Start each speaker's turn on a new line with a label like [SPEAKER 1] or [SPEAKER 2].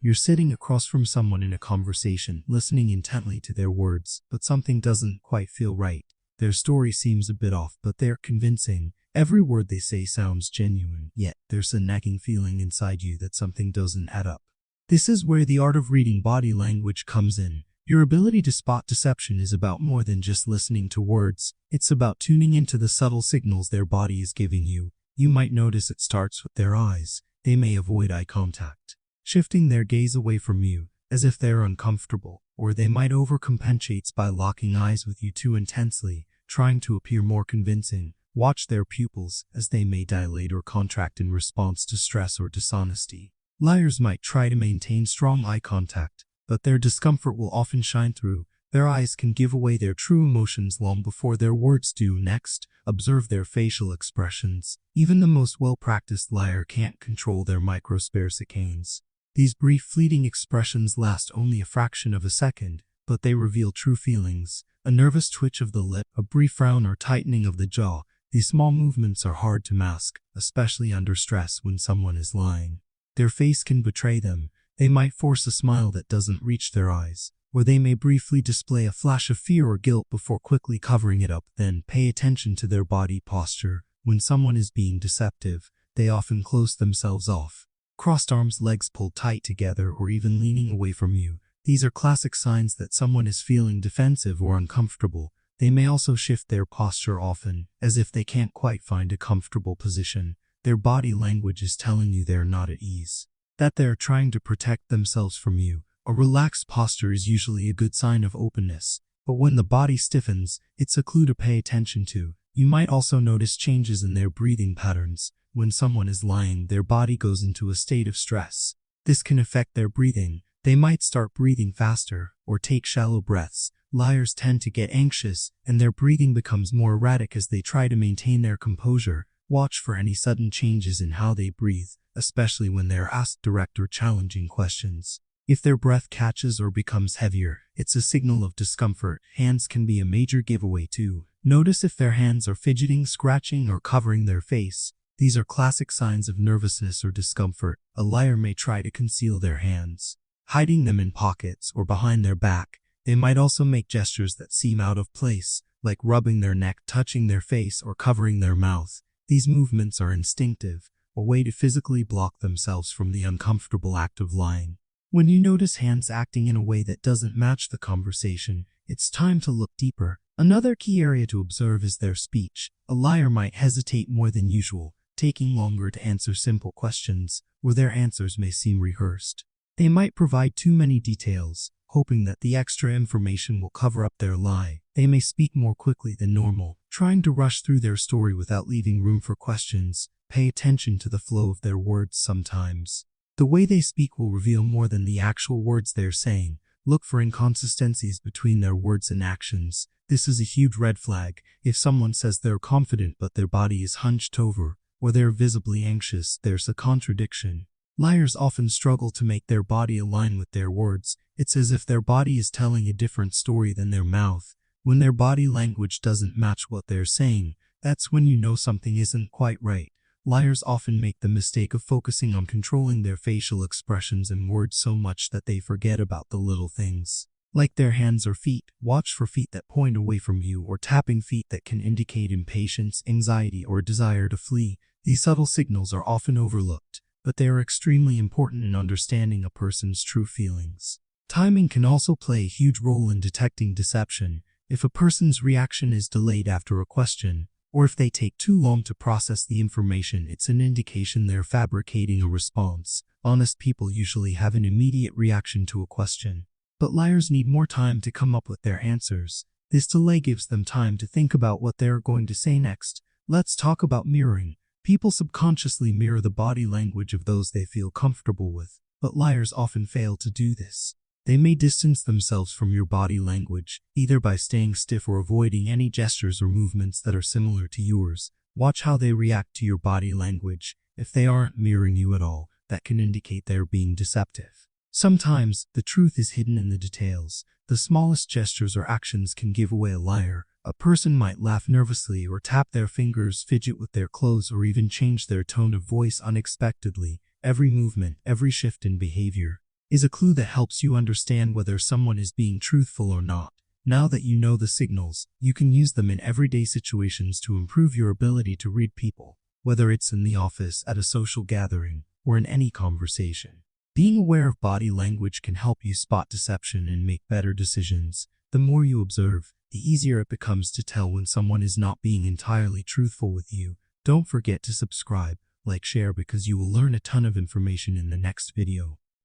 [SPEAKER 1] You're sitting across from someone in a conversation, listening intently to their words, but something doesn't quite feel right. Their story seems a bit off, but they're convincing. Every word they say sounds genuine, yet there's a nagging feeling inside you that something doesn't add up. This is where the art of reading body language comes in. Your ability to spot deception is about more than just listening to words. It's about tuning into the subtle signals their body is giving you. You might notice it starts with their eyes. They may avoid eye contact, shifting their gaze away from you, as if they're uncomfortable, or they might overcompensate by locking eyes with you too intensely, trying to appear more convincing. Watch their pupils, as they may dilate or contract in response to stress or dishonesty. Liars might try to maintain strong eye contact, but their discomfort will often shine through. Their eyes can give away their true emotions long before their words do. Next, observe their facial expressions. Even the most well-practiced liar can't control their microseconds. These brief fleeting expressions last only a fraction of a second, but they reveal true feelings. A nervous twitch of the lip, a brief frown or tightening of the jaw. These small movements are hard to mask, especially under stress when someone is lying. Their face can betray them. They might force a smile that doesn't reach their eyes, or they may briefly display a flash of fear or guilt before quickly covering it up. Then pay attention to their body posture. When someone is being deceptive, they often close themselves off. Crossed arms, legs pulled tight together, or even leaning away from you. These are classic signs that someone is feeling defensive or uncomfortable. They may also shift their posture often, as if they can't quite find a comfortable position. Their body language is telling you they're not at ease, that they're trying to protect themselves from you. A relaxed posture is usually a good sign of openness, but when the body stiffens, it's a clue to pay attention to. You might also notice changes in their breathing patterns. When someone is lying, their body goes into a state of stress. This can affect their breathing. They might start breathing faster, or take shallow breaths. Liars tend to get anxious, and their breathing becomes more erratic as they try to maintain their composure. Watch for any sudden changes in how they breathe, especially when they're asked direct or challenging questions. If their breath catches or becomes heavier, it's a signal of discomfort. Hands can be a major giveaway too. Notice if their hands are fidgeting, scratching, or covering their face. These are classic signs of nervousness or discomfort. A liar may try to conceal their hands, hiding them in pockets or behind their back. They might also make gestures that seem out of place, like rubbing their neck, touching their face, or covering their mouth. These movements are instinctive, a way to physically block themselves from the uncomfortable act of lying. When you notice hands acting in a way that doesn't match the conversation, it's time to look deeper. Another key area to observe is their speech. A liar might hesitate more than usual, taking longer to answer simple questions, or their answers may seem rehearsed. They might provide too many details, hoping that the extra information will cover up their lie. They may speak more quickly than normal, trying to rush through their story without leaving room for questions. Pay attention to the flow of their words sometimes. The way they speak will reveal more than the actual words they're saying. Look for inconsistencies between their words and actions. This is a huge red flag. If someone says they're confident but their body is hunched over, or they're visibly anxious, there's a contradiction. Liars often struggle to make their body align with their words. It's as if their body is telling a different story than their mouth. When their body language doesn't match what they're saying, that's when you know something isn't quite right. Liars often make the mistake of focusing on controlling their facial expressions and words so much that they forget about the little things, like their hands or feet. Watch for feet that point away from you, or tapping feet that can indicate impatience, anxiety, or a desire to flee. These subtle signals are often overlooked, but they are extremely important in understanding a person's true feelings. Timing can also play a huge role in detecting deception. If a person's reaction is delayed after a question, or if they take too long to process the information, it's an indication they're fabricating a response. Honest people usually have an immediate reaction to a question, but liars need more time to come up with their answers. This delay gives them time to think about what they're going to say next. Let's talk about mirroring. People subconsciously mirror the body language of those they feel comfortable with, but liars often fail to do this. They may distance themselves from your body language, either by staying stiff or avoiding any gestures or movements that are similar to yours. Watch how they react to your body language. If they aren't mirroring you at all, that can indicate they're being deceptive. Sometimes, the truth is hidden in the details. The smallest gestures or actions can give away a liar. A person might laugh nervously, or tap their fingers, fidget with their clothes, or even change their tone of voice unexpectedly. Every movement, every shift in behavior, is a clue that helps you understand whether someone is being truthful or not. Now that you know the signals, you can use them in everyday situations to improve your ability to read people, whether it's in the office, at a social gathering, or in any conversation. Being aware of body language can help you spot deception and make better decisions. The more you observe, the easier it becomes to tell when someone is not being entirely truthful with you. Don't forget to subscribe, like, share, because you will learn a ton of information in the next video.